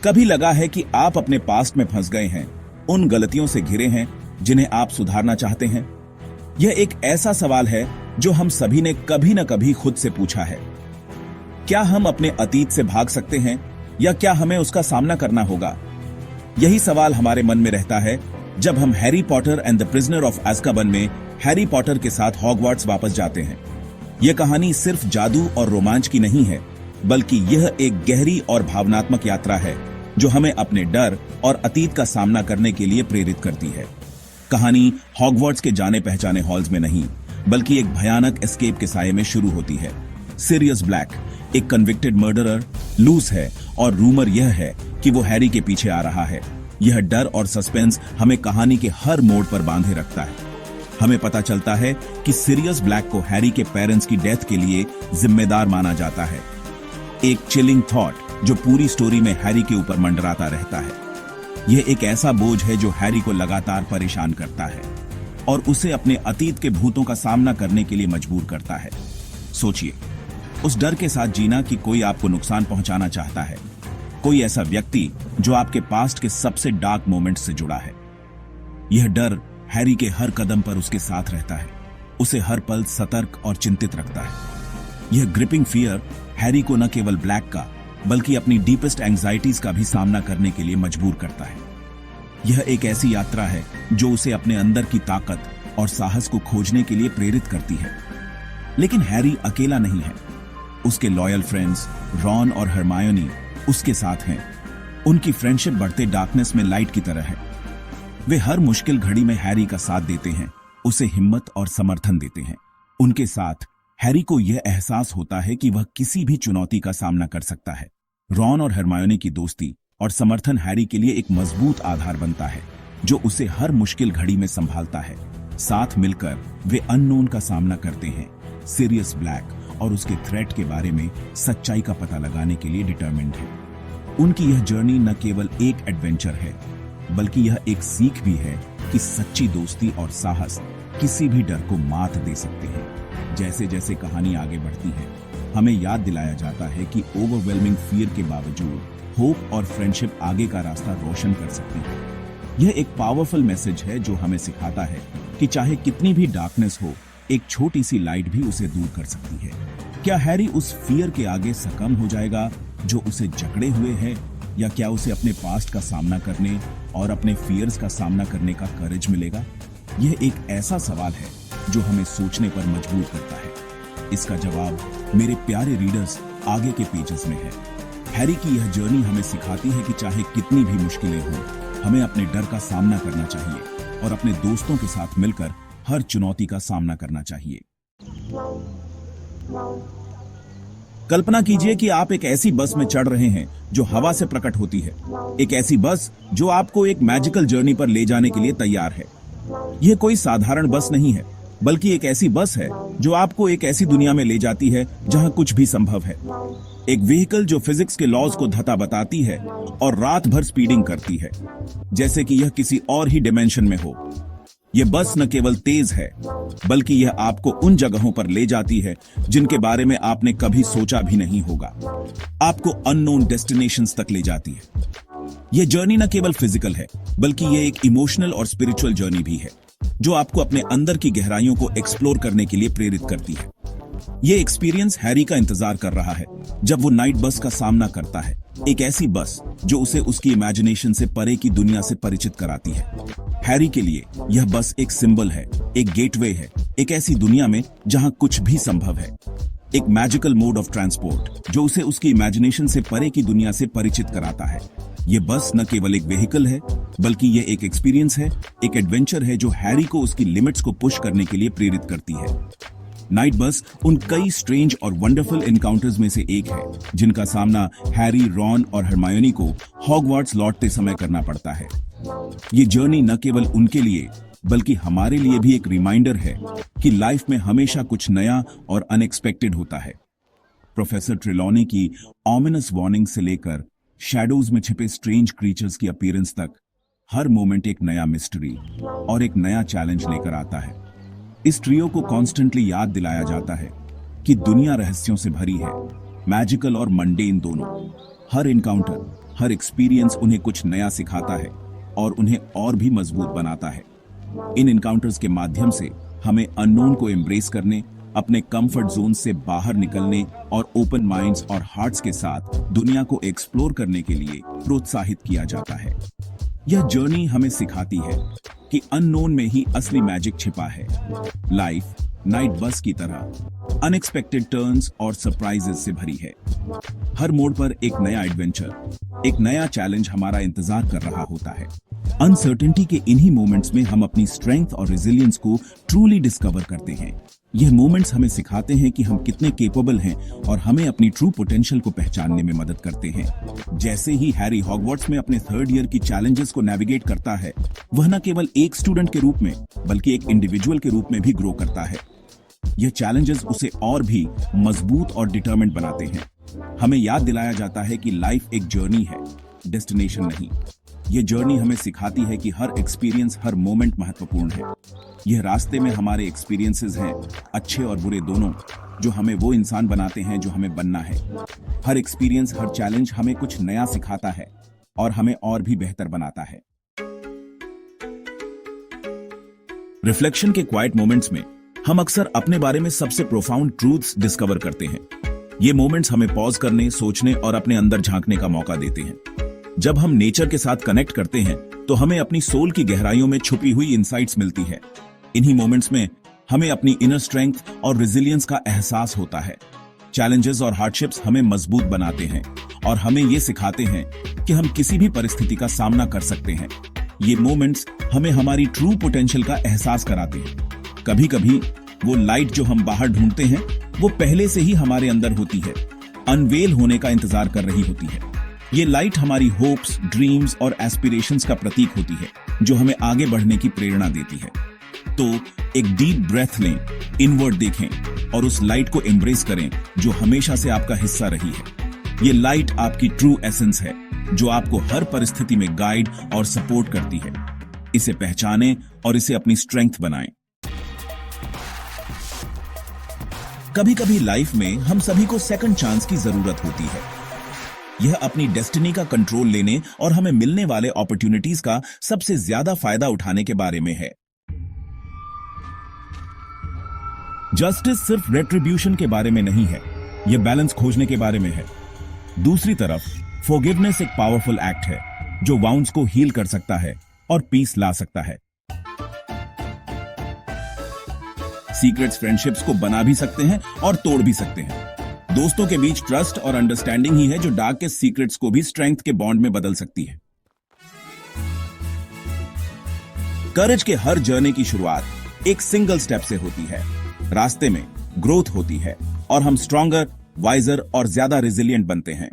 कभी लगा है कि आप अपने पास्ट में फंस गए हैं, उन गलतियों से घिरे हैं जिन्हें आप सुधारना चाहते हैं? यह एक ऐसा सवाल है जो हम सभी ने कभी न कभी खुद से पूछा है। क्या हम अपने अतीत से भाग सकते हैं या क्या हमें उसका सामना करना होगा? यही सवाल हमारे मन में रहता है जब हम Harry Potter and the prisoner of azkaban में हैरी पॉटर के साथ हॉगवार्ट्स वापस जाते हैं। यह कहानी सिर्फ जादू और रोमांच की नहीं है, बल्कि यह एक गहरी और भावनात्मक यात्रा है जो हमें अपने डर और अतीत का सामना करने के लिए प्रेरित करती है। कहानी हॉगवार्ट्स के जाने पहचाने हॉल्स में नहीं, बल्कि एक भयानक एस्केप के साये में शुरू होती है। सीरियस ब्लैक एक कन्विक्टेड मर्डरर लूस है और रूमर यह है कि वो हैरी के पीछे आ रहा है। यह डर और सस्पेंस हमें कहानी के हर मोड़ पर बांधे रखता है। हमें पता चलता है कि सीरियस ब्लैक को हैरी के पेरेंट्स की डेथ के लिए जिम्मेदार माना जाता है। एक चिलिंग थॉट जो पूरी स्टोरी में हैरी के ऊपर मंडराता रहता है। यह एक ऐसा बोझ है जो हैरी को लगातार परेशान करता है और उसे अपने अतीत के भूतों का सामना करने के लिए मजबूर करता है। सोचिए, उस डर के साथ जीना कि कोई आपको नुकसान पहुंचाना चाहता है, कोई ऐसा व्यक्ति जो आपके पास्ट के सबसे डार्क मोमेंट्स से जुड़ा है। यह डर हैरी के हर कदम पर उसके साथ रहता है, उसे हर पल सतर्क और चिंतित रखता है। यह ग्रिपिंग फियर हैरी को न केवल ब्लैक का बल्कि अपनी डीपेस्ट एंजाइटीज का भी सामना करने के लिए मजबूर करता है। यह एक ऐसी यात्रा है जो उसे अपने अंदर की ताकत और साहस को खोजने के लिए प्रेरित करती है। लेकिन हैरी अकेला नहीं है। उसके लॉयल फ्रेंड्स रॉन और हरमायोनी उसके साथ हैं। उनकी फ्रेंडशिप बढ़ते डार्कनेस में लाइट की तरह है। वे हर मुश्किल घड़ी में हैरी का साथ देते हैं, उसे हिम्मत और समर्थन देते हैं। उनके साथ हैरी को यह एहसास होता है कि वह किसी भी चुनौती का सामना कर सकता है। रॉन और हरमायोनी की दोस्ती और समर्थन हैरी के लिए एक मजबूत आधार बनता है जो उसे हर मुश्किल घड़ी में संभालता है। साथ मिलकर वे अननोन का सामना करते हैं, सीरियस ब्लैक और उसके थ्रेट के बारे में सच्चाई का पता लगाने के लिए डिटरमिन्ड है। उनकी यह जर्नी न केवल एक एडवेंचर है, बल्कि यह एक सीख भी है कि सच्ची दोस्ती और साहस किसी भी डर को मात दे सकते हैं। जैसे जैसे कहानी आगे बढ़ती है, हमें याद दिलाया जाता है कि ओवरवेलमिंग फियर के बावजूद होप और फ्रेंडशिप आगे का रास्ता रोशन कर सकते हैं। यह एक पावरफुल मैसेज है जो हमें सिखाता है कि चाहे कितनी भी डार्कनेस हो, एक छोटी सी लाइट भी उसे दूर कर सकती है। क्या हैरी उस फियर के आगे सकम हो जाएगा जो उसे जकड़े हुए है, या क्या उसे अपने पास्ट का सामना करने और अपने फियर्स का सामना करने का करेज मिलेगा? यह एक ऐसा सवाल है जो हमें सोचने पर मजबूर करता है। इसका जवाब मेरे प्यारे रीडर्स आगे के पेजेस में है। हैरी की यह जर्नी हमें सिखाती है कि चाहे कितनी भी मुश्किलें हों, हमें अपने डर का सामना करना चाहिए और अपने दोस्तों के साथ मिलकर हर चुनौती का सामना करना चाहिए। कल्पना कीजिए कि आप एक ऐसी बस में चढ़ रहे हैं जो हवा से प्रकट होती है, एक ऐसी बस जो आपको एक मैजिकल जर्नी पर ले जाने के लिए तैयार है। यह कोई साधारण बस नहीं है, बल्कि एक ऐसी बस है जो आपको एक ऐसी दुनिया में ले जाती है जहां कुछ भी संभव है। एक व्हीकल जो फिजिक्स के लॉज को धता बताती है और रात भर स्पीडिंग करती है, जैसे कि यह किसी और ही डिमेंशन में हो। यह बस न केवल तेज है, बल्कि यह आपको उन जगहों पर ले जाती है जिनके बारे में आपने कभी सोचा भी नहीं होगा। आपको अननोन डेस्टिनेशंस तक ले जाती है। यह जर्नी न केवल फिजिकल है, बल्कि यह एक इमोशनल और स्पिरिचुअल जर्नी भी है जो आपको अपने अंदर की गहराइयों को एक्सप्लोर करने के लिए प्रेरित करती है। यह एक्सपीरियंस हैरी का इंतजार कर रहा है जब वो नाइट बस का सामना करता है, एक ऐसी बस जो उसे उसकी इमेजिनेशन से परे की दुनिया से परिचित कराती है। हैरी के लिए यह बस एक सिंबल है, एक गेटवे है, एक ऐसी दुनिया में जहां कुछ भी संभव है, एक मैजिकल मोड ऑफ ट्रांसपोर्ट जो उसे उसकी इमेजिनेशन से परे की दुनिया से परिचित कराता है। यह बस न केवल एक व्हीकल है, बल्कि यह एक एक्सपीरियंस है, एक एडवेंचर है जो हैरी को उसकी लिमिट्स को पुश करने के लिए प्रेरित करती है। नाइट बस उन कई स्ट्रेंज और वंडरफुल एनकाउंटर्स में से एक है जिनका सामना हैरी, रॉन और हरमायोनी को हॉगवार्ट्स लौटते समय करना पड़ता है। ये जर्नी न केवल उनके लिए बल्कि हमारे लिए भी एक रिमाइंडर है कि लाइफ में हमेशा कुछ नया और अनएक्सपेक्टेड होता है। प्रोफेसर ट्रेलॉनी की ऑमिनस वार्निंग से लेकर शैडोज में छिपे स्ट्रेंज क्रीचर्स की अपीयरेंस तक, हर मोमेंट एक नया मिस्ट्री और एक नया चैलेंज लेकर आता है। इस ट्रियो को कॉन्स्टेंटली याद दिलाया जाता है कि दुनिया रहस्यों से भरी है, मैजिकल और मंडेन दोनों। हर इनकाउंटर, हर एक्सपीरियंस उन्हें कुछ नया सिखाता है और उन्हें और भी मजबूत बनाता है। इन इनकाउंटर्स के माध्यम से हमें अननोन को एम्ब्रेस करने, अपने कंफर्ट जोन से बाहर निकलने और ओपन माइंड्स और हार्ट्स के साथ दुनिया को एक्सप्लोर करने के लिए प्रोत्साहित किया जाता है। यह जर्नी हमें सिखाती है कि अननोन में ही असली मैजिक छिपा है। लाइफ नाइट बस की तरह अनएक्सपेक्टेड टर्न्स और सरप्राइजेस से भरी है। हर मोड़ पर एक नया एडवेंचर, एक नया चैलेंज हमारा इंतजार कर रहा होता है। अनसर्टेनिटी के इन्हीं मोमेंट्स में हम अपनी स्ट्रेंथ और रेजिलियंस को ट्रूली डिस्कवर करते हैं। यह मोमेंट्स हमें सिखाते हैं कि हम कितने केपेबल हैं और हमें अपनी ट्रू पोटेंशियल को पहचानने में मदद करते हैं। जैसे ही हैरी हॉगवर्ट्स में अपने 3rd ईयर की चैलेंजेस को नेविगेट करता है, वह न केवल एक स्टूडेंट के रूप में बल्कि एक इंडिविजुअल के रूप में भी ग्रो करता है। यह चैलेंजेस उसे और भी मजबूत और डिटरमिन्ड बनाते हैं। हमें याद दिलाया जाता है कि लाइफ एक जर्नी है, डेस्टिनेशन नहीं। यह जर्नी हमें सिखाती है कि हर एक्सपीरियंस, हर मोमेंट महत्वपूर्ण है। यह रास्ते में हमारे एक्सपीरियंसेस हैं, अच्छे और बुरे दोनों, जो हमें वो इंसान बनाते हैं जो हमें बनना है। हर एक्सपीरियंस, हर चैलेंज हमें कुछ नया सिखाता है और हमें और भी बेहतर बनाता है। रिफ्लेक्शन के क्वाइट मोमेंट्स में हम अक्सर अपने बारे में सबसे प्रोफाउंड ट्रूथ्स डिस्कवर करते हैं। ये मोमेंट्स हमें पॉज करने, सोचने और अपने अंदर झांकने का मौका देते हैं। जब हम नेचर के साथ कनेक्ट करते हैं तो हमें अपनी सोल की गहराइयों में छुपी हुई इनसाइट्स मिलती है। इन्हीं मोमेंट्स में हमें अपनी इनर स्ट्रेंथ और रेजिलियंस का एहसास होता है। चैलेंजेस और हार्डशिप्स हमें मजबूत बनाते हैं और हमें ये सिखाते हैं कि हम किसी भी परिस्थिति का सामना कर सकते हैं। ये मोमेंट्स हमें हमारी ट्रू पोटेंशियल का एहसास कराते हैं। कभी कभी वो लाइट जो हम बाहर ढूंढते हैं, वो पहले से ही हमारे अंदर होती है, अनवेल होने का इंतजार कर रही होती है। ये लाइट हमारी होप्स, ड्रीम्स और एस्पिरेशंस का प्रतीक होती है, जो हमें आगे बढ़ने की प्रेरणा देती है। तो एक डीप ब्रेथ लें, इनवर्ड देखें और उस लाइट को एम्ब्रेस करें जो हमेशा से आपका हिस्सा रही है। ये लाइट आपकी ट्रू एसेंस है, जो आपको हर परिस्थिति में गाइड और सपोर्ट करती है। इसे पहचानें और इसे अपनी स्ट्रेंथ बनाएं। कभी कभी लाइफ में हम सभी को सेकंड चांस की जरूरत होती है। यह अपनी डेस्टिनी का कंट्रोल लेने और हमें मिलने वाले अपॉर्चुनिटीज का सबसे ज्यादा फायदा उठाने के बारे में है। जस्टिस सिर्फ रेट्रिब्यूशन के बारे में नहीं है, यह बैलेंस खोजने के बारे में है। दूसरी तरफ फॉरगिवनेस एक पावरफुल एक्ट है, जो वाउंड्स को हील कर सकता है और पीस ला सकता है। सीक्रेट्स फ्रेंडशिप्स को बना भी सकते हैं और तोड़ भी सकते हैं। दोस्तों के बीच ट्रस्ट और अंडरस्टैंडिंग ही है जो डार्केस्ट सीक्रेट्स को भी स्ट्रेंथ के बॉन्ड में बदल सकती है। करेज के हर जर्नी की शुरुआत एक सिंगल स्टेप से होती है। रास्ते में ग्रोथ होती है और हम स्ट्रॉन्गर, वाइजर और ज्यादा रेजिलिएंट बनते हैं।